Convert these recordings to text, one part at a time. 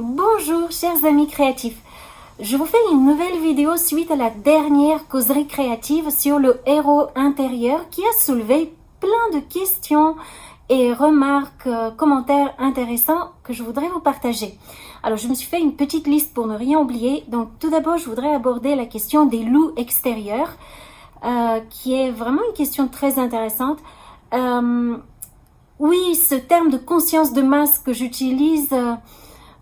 Bonjour chers amis créatifs, je vous fais une nouvelle vidéo suite à la dernière causerie créative sur le héros intérieur qui a soulevé plein de questions et remarques, commentaires intéressants que je voudrais vous partager. Alors je me suis fait une petite liste pour ne rien oublier. Donc tout d'abord je voudrais aborder la question des loups extérieurs qui est vraiment une question très intéressante. Oui, ce terme de conscience de masse que j'utilise...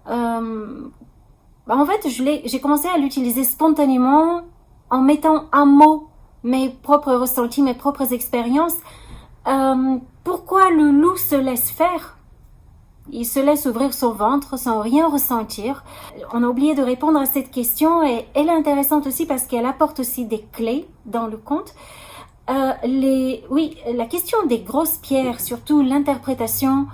en fait, j'ai commencé à l'utiliser spontanément en mettant en mots mes propres ressentis, mes propres expériences. Pourquoi le loup se laisse faire? Il se laisse ouvrir son ventre sans rien ressentir. On a oublié de répondre à cette question et elle est intéressante aussi parce qu'elle apporte aussi des clés dans le conte. La question des grosses pierres, surtout l'interprétation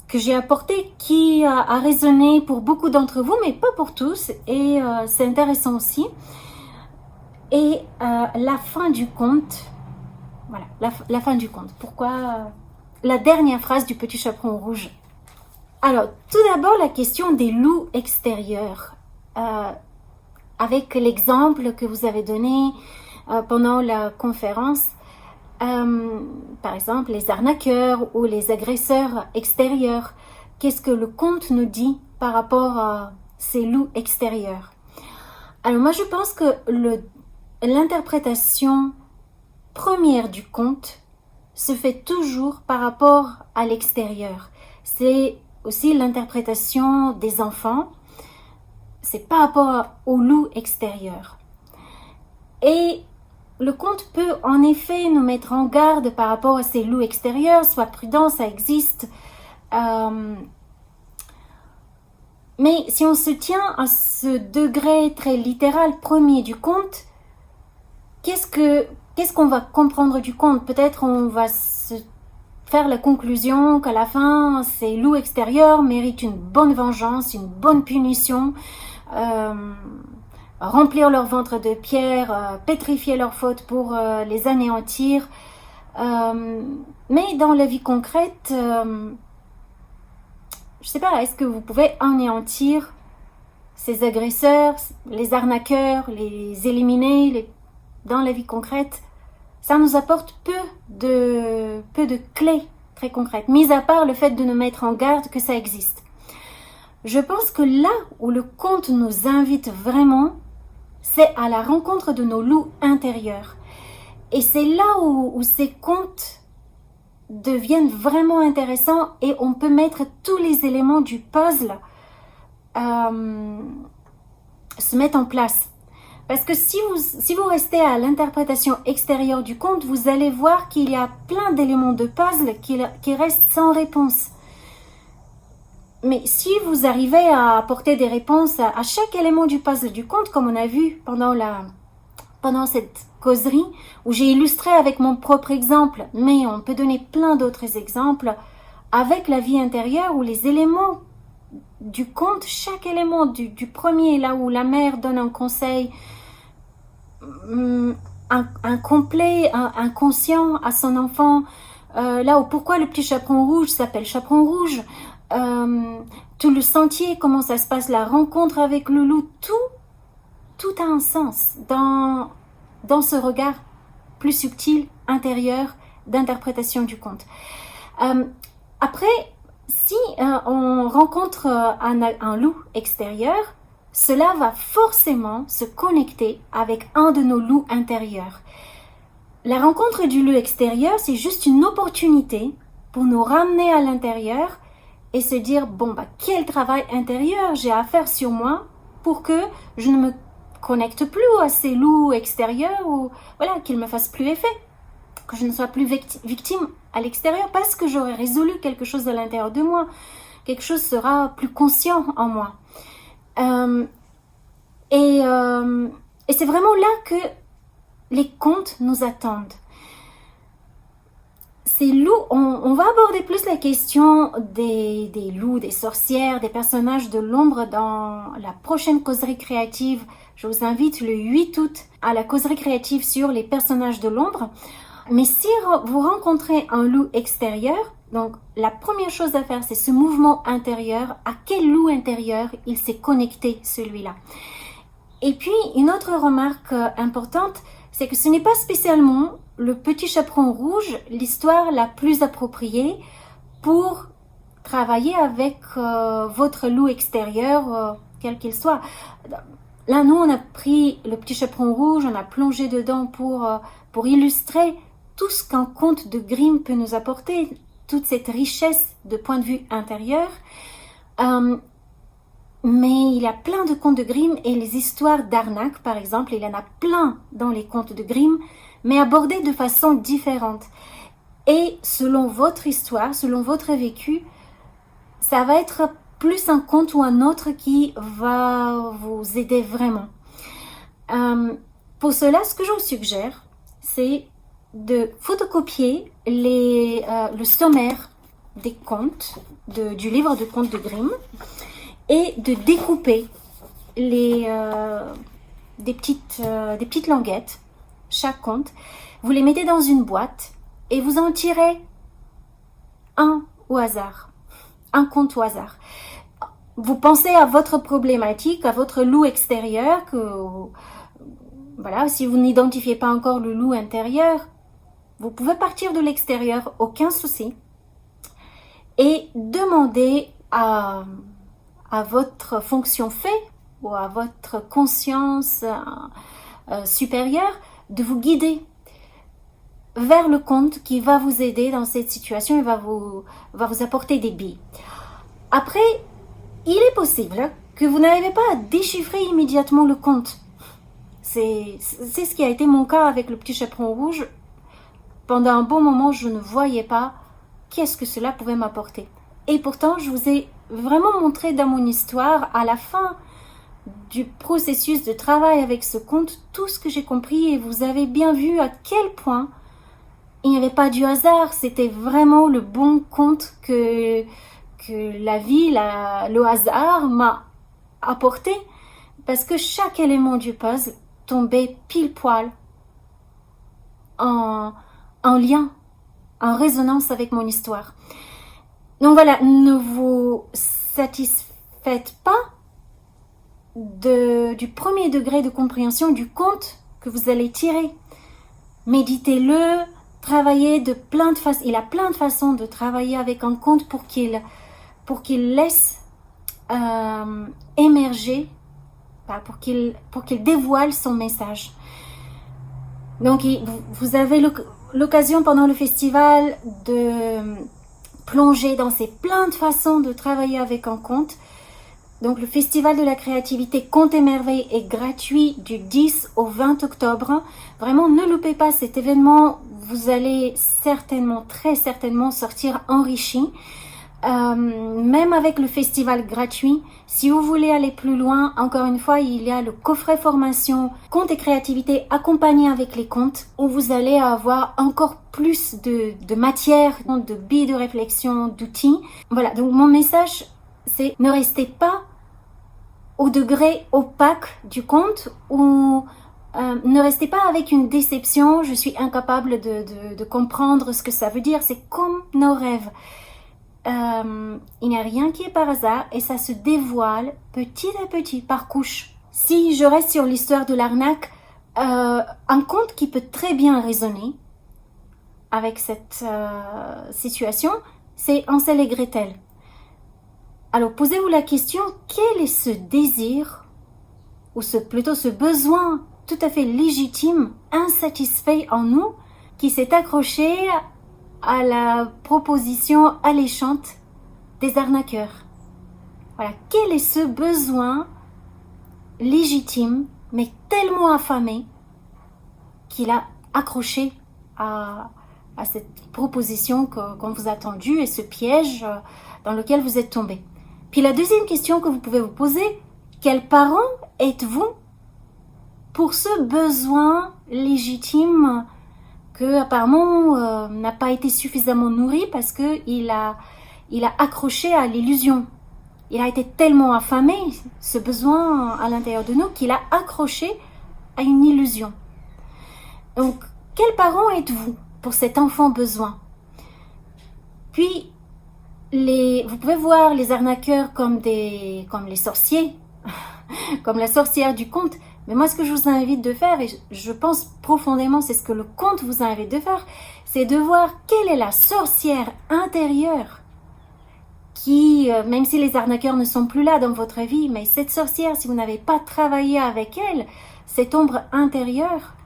que j'ai apporté qui a résonné pour beaucoup d'entre vous, mais pas pour tous, et c'est intéressant aussi. Et la fin du conte, voilà, la fin du conte. Pourquoi la dernière phrase du Petit Chaperon Rouge. Alors, tout d'abord, la question des loups extérieurs. Avec l'exemple que vous avez donné pendant la conférence, par exemple, les arnaqueurs ou les agresseurs extérieurs. Qu'est-ce que le conte nous dit par rapport à ces loups extérieurs? Alors moi, je pense que l'interprétation première du conte se fait toujours par rapport à l'extérieur. C'est aussi l'interprétation des enfants. C'est par rapport au loup extérieur. Et le conte peut en effet nous mettre en garde par rapport à ces loups extérieurs. Sois prudent, ça existe. Mais si on se tient à ce degré très littéral premier du conte, qu'est-ce qu'on va comprendre du conte? Peut-être on va se faire la conclusion qu'à la fin, ces loups extérieurs méritent une bonne vengeance, une bonne punition. Remplir leur ventre de pierre, pétrifier leurs fautes pour les anéantir. Mais dans la vie concrète, je sais pas, est-ce que vous pouvez anéantir ces agresseurs, les arnaqueurs, les éliminer dans la vie concrète? Ça nous apporte peu de clés très concrètes, mis à part le fait de nous mettre en garde que ça existe. Je pense que là où le conte nous invite vraiment, c'est à la rencontre de nos loups intérieurs. Et c'est là où ces contes deviennent vraiment intéressants et on peut mettre tous les éléments du puzzle se mettre en place. Parce que si vous restez à l'interprétation extérieure du conte, vous allez voir qu'il y a plein d'éléments de puzzle qui restent sans réponse. Mais si vous arrivez à apporter des réponses à chaque élément du puzzle du conte, comme on a vu pendant cette causerie, où j'ai illustré avec mon propre exemple, mais on peut donner plein d'autres exemples, avec la vie intérieure, où les éléments du conte, chaque élément du premier, là où la mère donne un conseil, un complet, un conscient à son enfant, là où pourquoi le petit chaperon rouge s'appelle chaperon rouge, tout le sentier, comment ça se passe, la rencontre avec le loup, tout a un sens dans ce regard plus subtil, intérieur, d'interprétation du conte. Après, si on rencontre un loup extérieur, cela va forcément se connecter avec un de nos loups intérieurs. La rencontre du loup extérieur, c'est juste une opportunité pour nous ramener à l'intérieur et se dire, quel travail intérieur j'ai à faire sur moi pour que je ne me connecte plus à ces loups extérieurs ou qu'ils me fassent plus effet, que je ne sois plus victime à l'extérieur parce que j'aurai résolu quelque chose à l'intérieur de moi, quelque chose sera plus conscient en moi. Et c'est vraiment là que les contes nous attendent. Ces loups, on va aborder plus la question des loups, des sorcières, des personnages de l'ombre dans la prochaine causerie créative. Je vous invite le 8 août à la causerie créative sur les personnages de l'ombre. Mais si vous rencontrez un loup extérieur, Donc, la première chose à faire, c'est ce mouvement intérieur. À quel loup intérieur il s'est connecté, celui-là? Et puis, une autre remarque importante, c'est que ce n'est pas spécialement le petit chaperon rouge l'histoire la plus appropriée pour travailler avec votre loup extérieur, quel qu'il soit. Là, nous, on a pris le petit chaperon rouge, on a plongé dedans pour illustrer tout ce qu'un conte de Grimm peut nous apporter, toute cette richesse de point de vue intérieur. Mais il y a plein de contes de Grimm et les histoires d'arnaque, par exemple, il y en a plein dans les contes de Grimm, mais abordées de façon différente. Et selon votre histoire, selon votre vécu, ça va être plus un conte ou un autre qui va vous aider vraiment. Pour cela, ce que je vous suggère, c'est de photocopier le sommaire des contes, du livre de contes de Grimm, et de découper des petites languettes, chaque conte. Vous les mettez dans une boîte et vous en tirez un au hasard, un conte au hasard. Vous pensez à votre problématique, à votre loup extérieur, voilà, si vous n'identifiez pas encore le loup intérieur, vous pouvez partir de l'extérieur, aucun souci, et demander à votre fonction fait ou à votre conscience supérieure de vous guider vers le conte qui va vous aider dans cette situation et va vous apporter des billes. Après, il est possible que vous n'arrivez pas à déchiffrer immédiatement le conte. C'est ce qui a été mon cas avec le petit chaperon rouge. Pendant un bon moment, je ne voyais pas qu'est-ce que cela pouvait m'apporter. Et pourtant, je vous ai vraiment montré dans mon histoire, à la fin du processus de travail avec ce conte, tout ce que j'ai compris, et vous avez bien vu à quel point il n'y avait pas du hasard, c'était vraiment le bon conte que la vie, le hasard m'a apporté, parce que chaque élément du puzzle tombait pile poil en lien, en résonance avec mon histoire. Donc voilà, ne vous satisfaites pas du premier degré de compréhension du conte que vous allez tirer. Méditez-le, travaillez de plein de façons. Il a plein de façons de travailler avec un conte pour qu'il laisse émerger, pour qu'il dévoile son message. Donc vous avez l'occasion pendant le festival de plonger dans ces plein de façons de travailler avec un conte. Donc le festival de la créativité Contes et Merveilles est gratuit du 10 au 20 octobre. Vraiment, ne loupez pas cet événement. Vous allez certainement, très certainement sortir enrichi. Même avec le festival gratuit, si vous voulez aller plus loin, encore une fois, il y a le coffret formation Contes et créativité accompagné avec les contes, où vous allez avoir encore plus de matière, de billes de réflexion, d'outils. Voilà, donc mon message, c'est ne restez pas au degré opaque du conte, ou ne restez pas avec une déception, je suis incapable de comprendre ce que ça veut dire. C'est comme nos rêves. Il n'y a rien qui est par hasard et ça se dévoile petit à petit, par couche. Si je reste sur l'histoire de l'arnaque, un conte qui peut très bien résonner avec cette situation, c'est Hansel et Gretel. Alors posez-vous la question, quel est ce désir, ou plutôt ce besoin tout à fait légitime, insatisfait en nous, qui s'est accroché à la proposition alléchante des arnaqueurs. Voilà, quel est ce besoin légitime, mais tellement affamé, qu'il a accroché à cette proposition qu'on vous a tendue et ce piège dans lequel vous êtes tombé. Puis la deuxième question que vous pouvez vous poser, quel parent êtes-vous pour ce besoin légitime que apparemment n'a pas été suffisamment nourri parce que il a accroché à l'illusion. Il a été tellement affamé, ce besoin à l'intérieur de nous, qu'il a accroché à une illusion. Donc, quel parent êtes-vous pour cet enfant besoin? Puis, vous pouvez voir les arnaqueurs comme les sorciers, comme la sorcière du conte. Mais moi, ce que je vous invite de faire, et je pense profondément, c'est ce que le conte vous invite de faire, c'est de voir quelle est la sorcière intérieure qui, même si les arnaqueurs ne sont plus là dans votre vie, mais cette sorcière, si vous n'avez pas travaillé avec elle, cette ombre intérieure,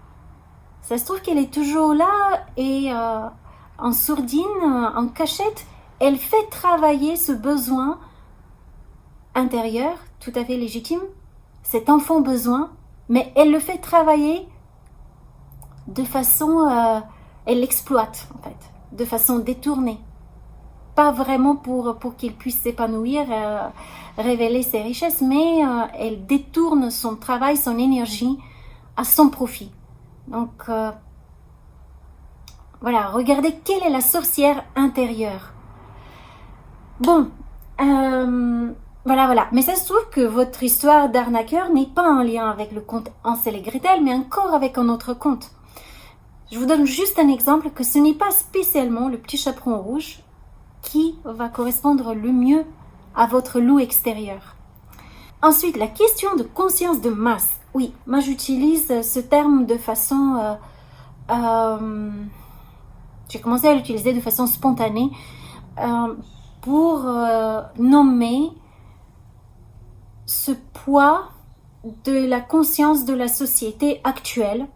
ça se trouve qu'elle est toujours là et en sourdine, en cachette, elle fait travailler ce besoin intérieur, tout à fait légitime, cet enfant besoin, mais elle le fait travailler de façon, elle l'exploite en fait, de façon détournée. Pas vraiment pour qu'il puisse s'épanouir, révéler ses richesses, mais elle détourne son travail, son énergie à son profit. Donc, voilà, regardez quelle est la sorcière intérieure. Bon, voilà. Mais ça se trouve que votre histoire d'arnaqueur n'est pas en lien avec le conte Hansel et Gretel, mais encore avec un autre conte. Je vous donne juste un exemple que ce n'est pas spécialement le petit chaperon rouge qui va correspondre le mieux à votre loup extérieur. Ensuite, la question de conscience de masse. Oui, moi j'utilise ce terme de façon... j'ai commencé à l'utiliser de façon spontanée pour nommer ce poids de la conscience de la société actuelle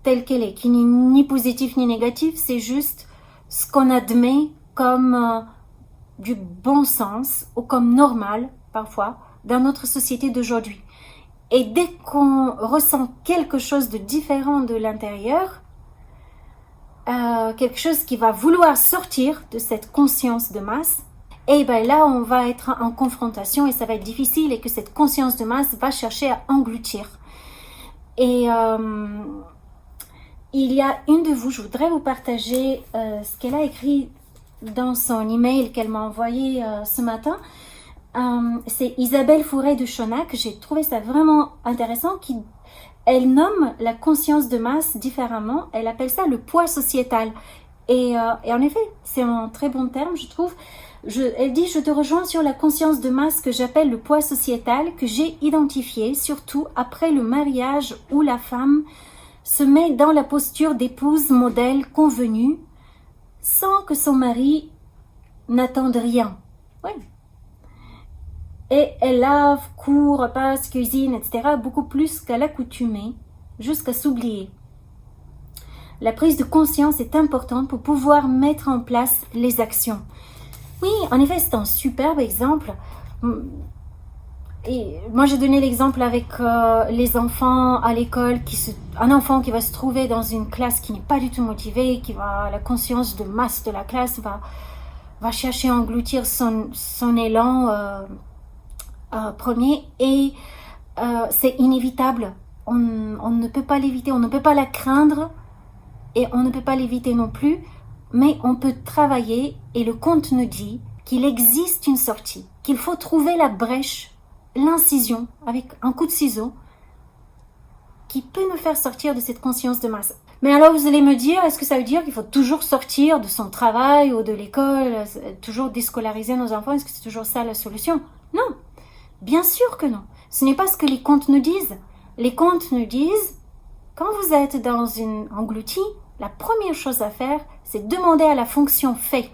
telle qu'elle est, qui n'est ni positif ni négatif, c'est juste ce qu'on admet comme du bon sens ou comme normal parfois dans notre société d'aujourd'hui. Et dès qu'on ressent quelque chose de différent de l'intérieur, quelque chose qui va vouloir sortir de cette conscience de masse, et bien là on va être en confrontation et ça va être difficile et que cette conscience de masse va chercher à engloutir. Et il y a une de vous, je voudrais vous partager ce qu'elle a écrit dans son email qu'elle m'a envoyé ce matin. C'est Isabelle Fouret de Chonac. J'ai trouvé ça vraiment intéressant. Elle nomme la conscience de masse différemment. Elle appelle ça le poids sociétal. Et en effet, c'est un très bon terme, je trouve. Elle dit, je te rejoins sur la conscience de masse que j'appelle le poids sociétal, que j'ai identifié, surtout après le mariage où la femme se met dans la posture d'épouse modèle convenue, sans que son mari n'attende rien. Oui. Et elle lave, court, repasse, cuisine, etc. beaucoup plus qu'à l'accoutumée, jusqu'à s'oublier. La prise de conscience est importante pour pouvoir mettre en place les actions. Oui, en effet, c'est un superbe exemple. Et moi, j'ai donné l'exemple avec les enfants à l'école, un enfant qui va se trouver dans une classe qui n'est pas du tout motivée, la conscience de masse de la classe va chercher à engloutir son élan premier, et c'est inévitable. On ne peut pas l'éviter, on ne peut pas la craindre, et on ne peut pas l'éviter non plus, mais on peut travailler, et le conte nous dit qu'il existe une sortie, qu'il faut trouver la brèche, l'incision avec un coup de ciseau qui peut nous faire sortir de cette conscience de masse. Mais alors vous allez me dire, est-ce que ça veut dire qu'il faut toujours sortir de son travail ou de l'école, toujours déscolariser nos enfants? Est-ce que c'est toujours ça la solution? Non, bien sûr que non. Ce n'est pas ce que les contes nous disent. Les contes nous disent, quand vous êtes dans une engloutie, la première chose à faire, c'est demander à la fonction fait.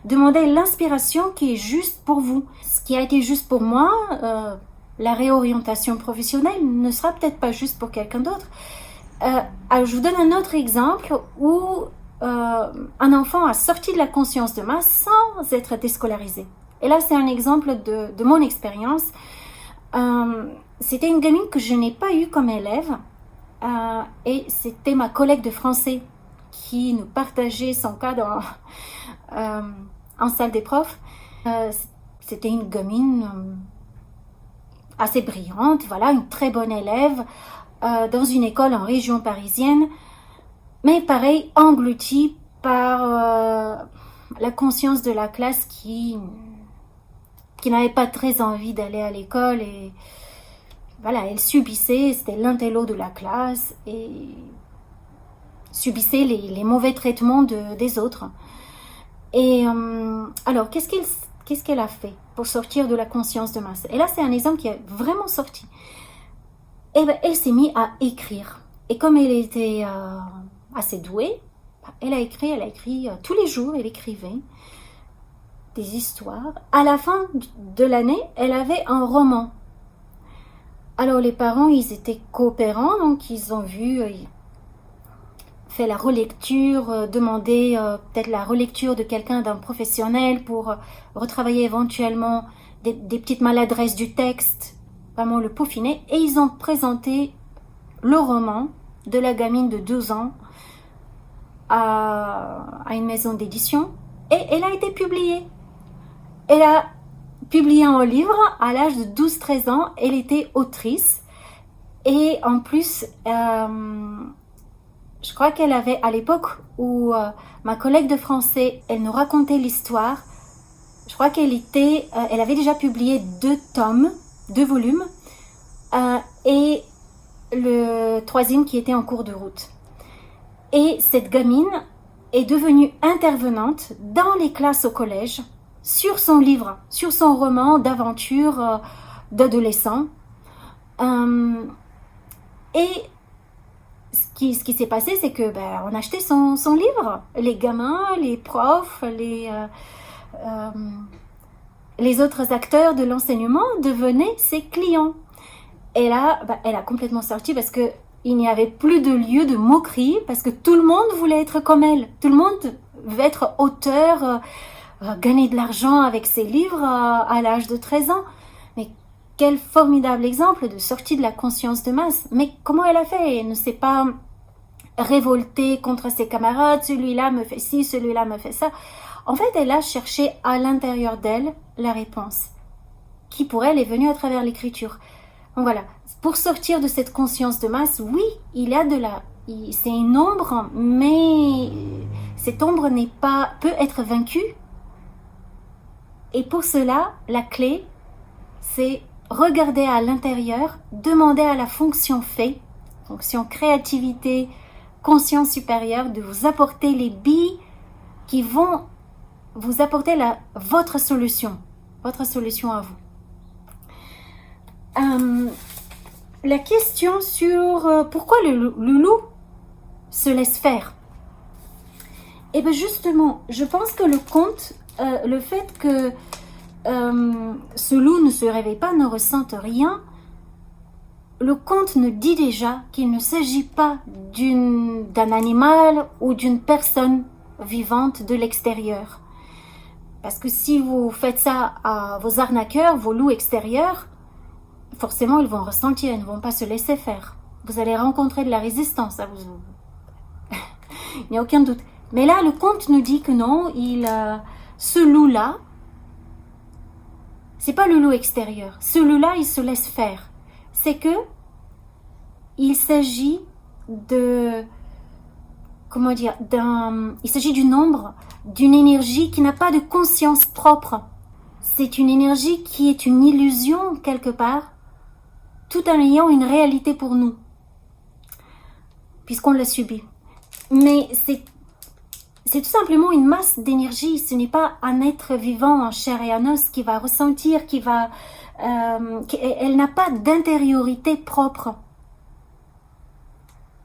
Demandez l'inspiration qui est juste pour vous. Ce qui a été juste pour moi, la réorientation professionnelle ne sera peut-être pas juste pour quelqu'un d'autre. Alors je vous donne un autre exemple où un enfant a sorti de la conscience de masse sans être déscolarisé. Et là, c'est un exemple de mon expérience. C'était une gamine que je n'ai pas eue comme élève et c'était ma collègue de français qui nous partageait son cas en salle des profs. C'était une gamine assez brillante, voilà, une très bonne élève dans une école en région parisienne, mais pareil, engloutie par la conscience de la classe qui n'avait pas très envie d'aller à l'école, et voilà, elle subissait, c'était l'intello de la classe et subissait les mauvais traitements des autres. Et alors, qu'est-ce qu'elle a fait pour sortir de la conscience de masse? Et là, c'est un exemple qui est vraiment sorti. Et ben, elle s'est mise à écrire. Et comme elle était assez douée, elle a écrit tous les jours, elle écrivait des histoires. À la fin de l'année, elle avait un roman. Alors les parents, ils étaient coopérants, donc ils ont vu, fait la relecture, demandé peut-être la relecture de quelqu'un, d'un professionnel pour retravailler éventuellement des petites maladresses du texte, vraiment le peaufiner. Et ils ont présenté le roman de la gamine de 12 ans à une maison d'édition et elle a été publiée. Elle a publié un livre à l'âge de 12-13 ans. Elle était autrice et en plus, je crois qu'elle avait, à l'époque où ma collègue de français, elle nous racontait l'histoire, je crois qu'elle avait déjà publié 2 tomes, 2 volumes, et le 3e qui était en cours de route. Et cette gamine est devenue intervenante dans les classes au collège sur son livre, sur son roman d'aventure d'adolescent. Et ce qui s'est passé, c'est que on achetait son livre. Les gamins, les profs, les autres acteurs de l'enseignement devenaient ses clients. Et là, elle a complètement sorti parce que il n'y avait plus de lieu de moquerie, parce que tout le monde voulait être comme elle. Tout le monde veut être auteur, gagner de l'argent avec ses livres à l'âge de 13 ans. Mais quel formidable exemple de sortie de la conscience de masse. Mais comment elle a fait? Elle ne s'est pas révoltée contre ses camarades. Celui-là me fait ci, celui-là me fait ça. En fait, elle a cherché à l'intérieur d'elle la réponse, qui pour elle est venue à travers l'écriture. Donc voilà, pour sortir de cette conscience de masse, oui, il y a c'est une ombre, mais cette ombre peut être vaincue. Et pour cela, la clé, c'est regarder à l'intérieur, demander à la fonction fait, fonction créativité, conscience supérieure, de vous apporter les billes qui vont vous apporter votre solution à vous. La question sur pourquoi le loup se laisse faire. Et bien justement, je pense que le conte, le fait que ce loup ne se réveille pas, ne ressente rien, le conte nous dit déjà qu'il ne s'agit pas d'un animal ou d'une personne vivante de l'extérieur. Parce que si vous faites ça à vos arnaqueurs, vos loups extérieurs, forcément, ils vont ressentir, ils ne vont pas se laisser faire. Vous allez rencontrer de la résistance. Il n'y a aucun doute. Mais là, le conte nous dit que non, ce loup-là, c'est pas le loup extérieur. Ce loup-là, il se laisse faire. C'est que il s'agit il s'agit d'une ombre, d'une énergie qui n'a pas de conscience propre. C'est une énergie qui est une illusion quelque part, tout en ayant une réalité pour nous, puisqu'on l'a subie. Mais c'est tout simplement une masse d'énergie. Ce n'est pas un être vivant en chair et en os qui va ressentir, elle n'a pas d'intériorité propre.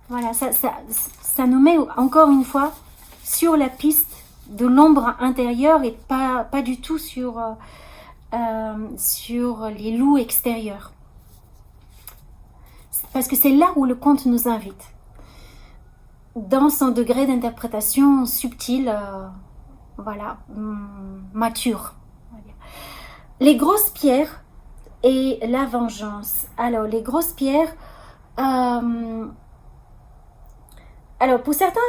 Voilà, ça nous met encore une fois sur la piste de l'ombre intérieure et pas du tout sur les loups extérieurs. Parce que c'est là où le conte nous invite. Dans son degré d'interprétation subtil, mature. Les grosses pierres et la vengeance. Alors, les grosses pierres... alors, pour certains,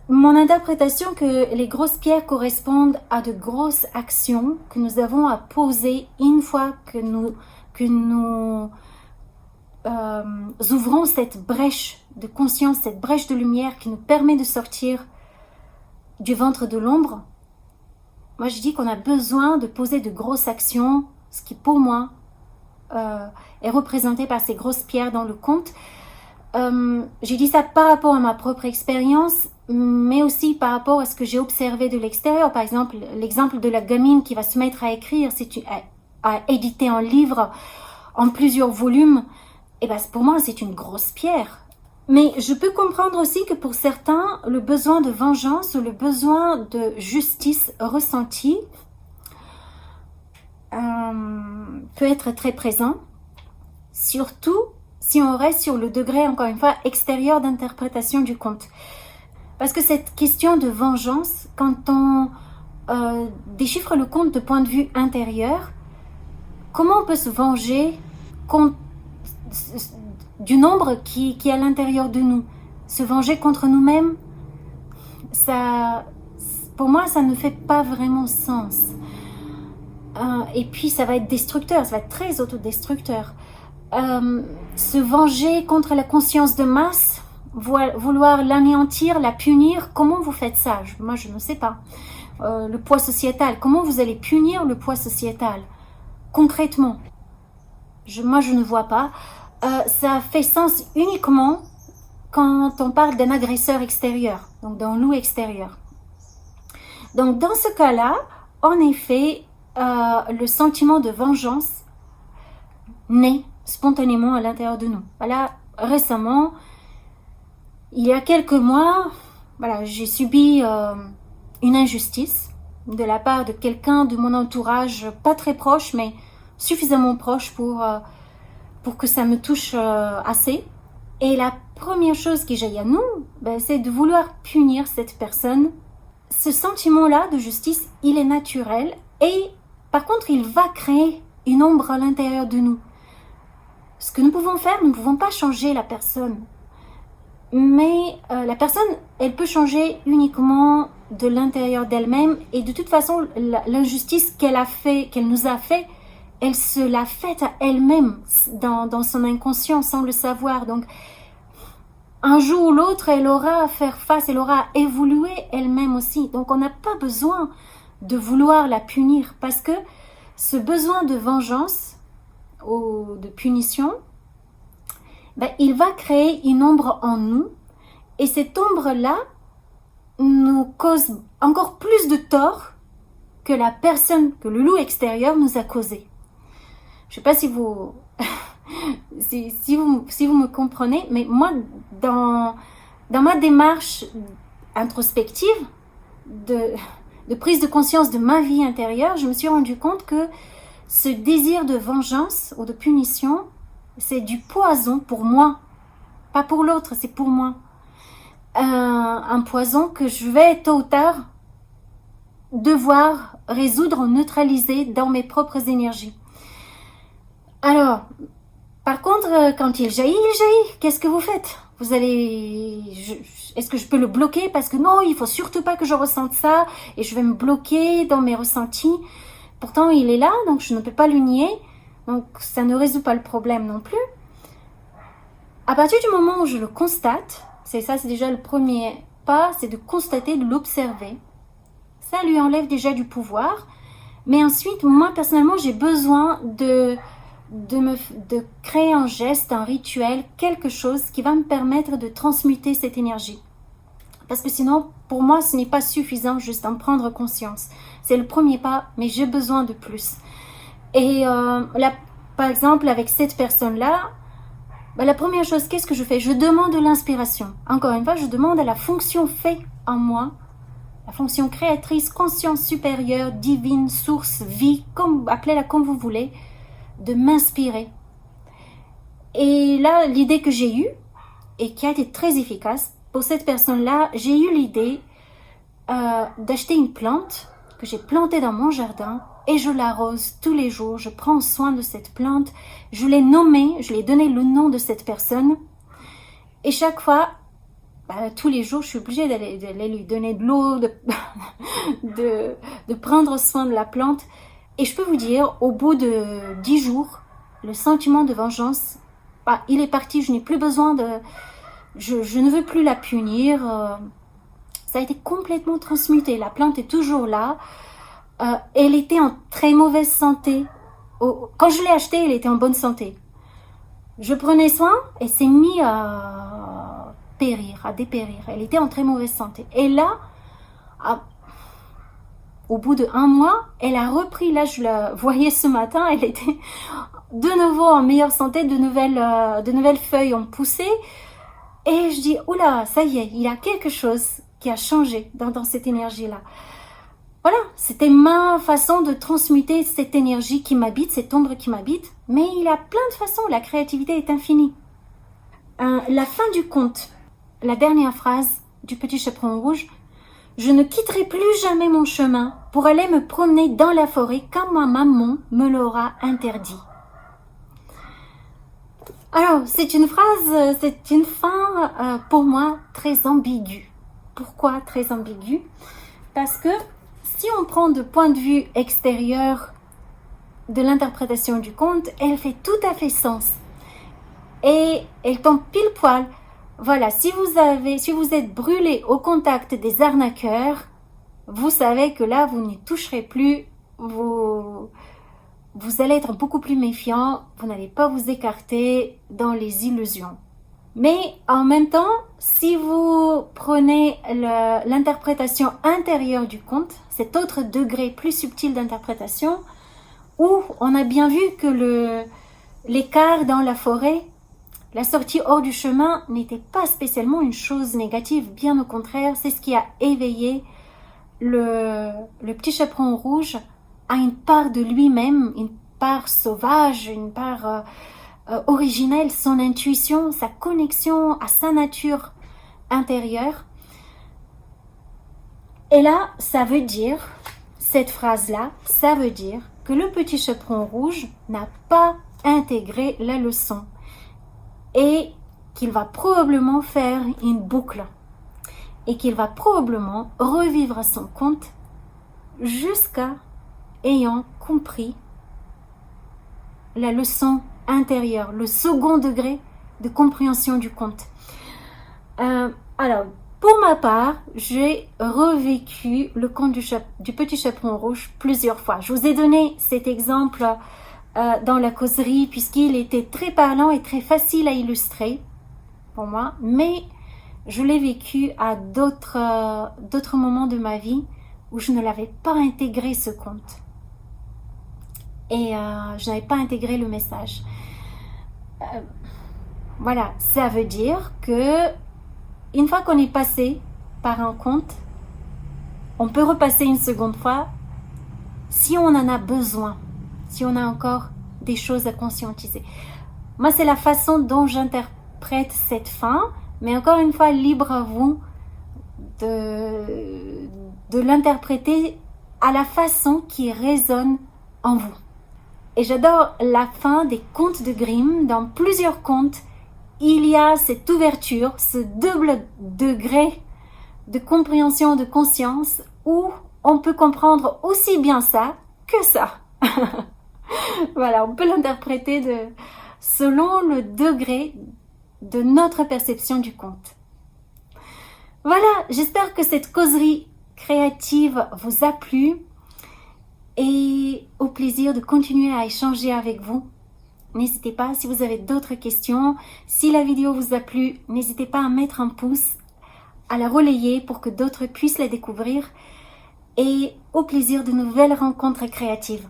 mon interprétation que les grosses pierres correspondent à de grosses actions que nous avons à poser une fois que nous ouvrons cette brèche de conscience, cette brèche de lumière qui nous permet de sortir du ventre de l'ombre. Moi, je dis qu'on a besoin de poser de grosses actions, ce qui pour moi est représenté par ces grosses pierres dans le conte. J'ai dit ça par rapport à ma propre expérience, mais aussi par rapport à ce que j'ai observé de l'extérieur. Par exemple, l'exemple de la gamine qui va se mettre à écrire, à éditer un livre en plusieurs volumes, et ben pour moi c'est une grosse pierre. Mais je peux comprendre aussi que pour certains, le besoin de vengeance ou le besoin de justice ressentie peut être très présent, surtout si on reste sur le degré, encore une fois, extérieur d'interprétation du conte. Parce que cette question de vengeance, quand on déchiffre le conte de point de vue intérieur, comment on peut se venger du nombre qui est à l'intérieur de nous? Se venger contre nous-mêmes, ça, pour moi, ça ne fait pas vraiment sens. Et puis, ça va être destructeur, ça va être très autodestructeur. Se venger contre la conscience de masse, vouloir l'anéantir, la punir, comment vous faites ça? Moi, je ne sais pas. Le poids sociétal, comment vous allez punir le poids sociétal? Concrètement, moi, je ne vois pas. Ça fait sens uniquement quand on parle d'un agresseur extérieur, donc d'un loup extérieur. Donc, dans ce cas-là, en effet, le sentiment de vengeance naît spontanément à l'intérieur de nous. Voilà, récemment, il y a quelques mois, voilà, j'ai subi une injustice de la part de quelqu'un de mon entourage, pas très proche, mais suffisamment proche pour que ça me touche assez. Et la première chose qui jaillit à nous, c'est de vouloir punir cette personne. Ce sentiment-là de justice, il est naturel et par contre, il va créer une ombre à l'intérieur de nous. Ce que nous pouvons faire, nous ne pouvons pas changer la personne. Mais la personne, elle peut changer uniquement de l'intérieur d'elle-même. Et de toute façon, l'injustice qu'elle nous a fait, elle se l'a faite à elle-même dans son inconscient sans le savoir. Donc, un jour ou l'autre, elle aura à faire face, elle aura à évoluer elle-même aussi. Donc, on n'a pas besoin de vouloir la punir parce que ce besoin de vengeance ou de punition, il va créer une ombre en nous et cette ombre-là nous cause encore plus de tort que la personne, que le loup extérieur nous a causé. Je ne sais pas si vous si vous me comprenez, mais moi, dans ma démarche introspective de prise de conscience de ma vie intérieure, je me suis rendu compte que ce désir de vengeance ou de punition, c'est du poison pour moi. Pas pour l'autre, c'est pour moi. Un poison que je vais tôt ou tard devoir résoudre, neutraliser dans mes propres énergies. Alors, par contre, quand il jaillit, qu'est-ce que vous faites? Est-ce que je peux le bloquer? Parce que non, il faut surtout pas que je ressente ça et je vais me bloquer dans mes ressentis. Pourtant, il est là, donc je ne peux pas le nier. Donc, ça ne résout pas le problème non plus. À partir du moment où je le constate, c'est déjà le premier pas, c'est de constater, de l'observer. Ça lui enlève déjà du pouvoir. Mais ensuite, moi, personnellement, j'ai besoin de créer un geste, un rituel, quelque chose qui va me permettre de transmuter cette énergie. Parce que sinon, pour moi, ce n'est pas suffisant juste d'en prendre conscience. C'est le premier pas, mais j'ai besoin de plus. Et là, par exemple, avec cette personne-là, la première chose, qu'est-ce que je fais? Je demande de l'inspiration. Encore une fois, je demande à la fonction fait en moi, la fonction créatrice, conscience supérieure, divine, source, vie, appelez-la comme vous voulez, de m'inspirer. Et là, l'idée que j'ai eue, et qui a été très efficace, pour cette personne-là, j'ai eu l'idée d'acheter une plante que j'ai plantée dans mon jardin et je l'arrose tous les jours. Je prends soin de cette plante. Je l'ai nommée, je lui ai donné le nom de cette personne. Et chaque fois, tous les jours, je suis obligée d'aller lui donner de l'eau, de prendre soin de la plante. Et je peux vous dire, au bout de 10 jours, le sentiment de vengeance, il est parti. Je n'ai plus besoin je ne veux plus la punir. Ça a été complètement transmuté. La plante est toujours là. Elle était en très mauvaise santé. Quand je l'ai achetée, elle était en bonne santé. Je prenais soin et s'est mis à périr, à dépérir. Elle était en très mauvaise santé. Et là, au bout d'1 mois, elle a repris. Là, je la voyais ce matin, elle était de nouveau en meilleure santé, de nouvelles feuilles ont poussé. Et je dis, oula, ça y est, il y a quelque chose qui a changé dans cette énergie-là. Voilà, c'était ma façon de transmuter cette énergie qui m'habite, cette ombre qui m'habite. Mais il y a plein de façons, la créativité est infinie. La fin du conte, la dernière phrase du petit chaperon rouge, je ne quitterai plus jamais mon chemin pour aller me promener dans la forêt comme ma maman me l'aura interdit. Alors, c'est une phrase, c'est une fin pour moi très ambiguë. Pourquoi très ambiguë? Parce que si on prend de point de vue extérieur de l'interprétation du conte, elle fait tout à fait sens. Et elle tombe pile poil. Voilà, si vous êtes brûlé au contact des arnaqueurs, vous savez que là, vous n'y toucherez plus. Vous allez être beaucoup plus méfiant. Vous n'allez pas vous écarter dans les illusions. Mais en même temps, si vous prenez l'interprétation intérieure du conte, cet autre degré plus subtil d'interprétation, où on a bien vu que l'écart dans la forêt, la sortie hors du chemin n'était pas spécialement une chose négative, bien au contraire, c'est ce qui a éveillé le petit chaperon rouge à une part de lui-même, une part sauvage, une part originelle, son intuition, sa connexion à sa nature intérieure. Et là, ça veut dire, cette phrase-là, ça veut dire que le petit chaperon rouge n'a pas intégré la leçon et qu'il va probablement faire une boucle et qu'il va probablement revivre son conte jusqu'à ayant compris la leçon intérieure, le second degré de compréhension du conte. Alors, pour ma part, j'ai revécu le conte du petit chaperon rouge plusieurs fois. Je vous ai donné cet exemple dans la causerie puisqu'il était très parlant et très facile à illustrer pour moi, mais je l'ai vécu à d'autres moments de ma vie où je ne l'avais pas intégré ce conte et je n'avais pas intégré le message. Voilà, ça veut dire que une fois qu'on est passé par un conte, on peut repasser une seconde fois si on en a besoin, si on a encore des choses à conscientiser. Moi, c'est la façon dont j'interprète cette fin, mais encore une fois, libre à vous de l'interpréter à la façon qui résonne en vous. Et j'adore la fin des contes de Grimm. Dans plusieurs contes, il y a cette ouverture, ce double degré de compréhension, de conscience, où on peut comprendre aussi bien ça que ça. Voilà, on peut l'interpréter selon le degré de notre perception du conte. Voilà, j'espère que cette causerie créative vous a plu et au plaisir de continuer à échanger avec vous. N'hésitez pas, si vous avez d'autres questions, si la vidéo vous a plu, n'hésitez pas à mettre un pouce, à la relayer pour que d'autres puissent la découvrir et au plaisir de nouvelles rencontres créatives.